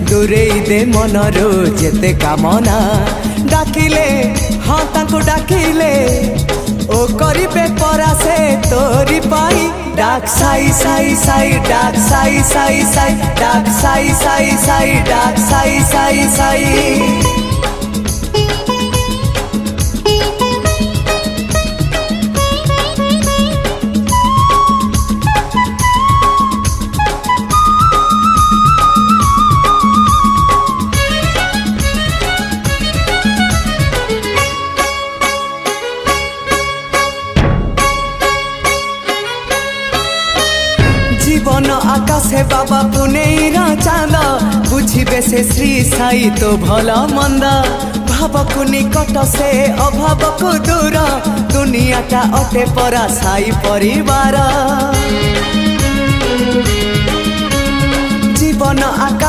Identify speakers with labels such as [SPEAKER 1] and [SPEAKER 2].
[SPEAKER 1] दूरेई दे Munro जेते कामना डाकिले हाँ तांको डाकिले ओ करिबे परासे तोरी पाई डाक साई साई साई डाक साई साई साई डाक साई साई साई डाक साई साई साई जीवन आकाशे बाबा पुनेर चांद बुझे से श्री साई तो भल मंद भाव को निकट से अभाव को दूर दुनियाटा अटे परा साई परिवार जीवन आकाश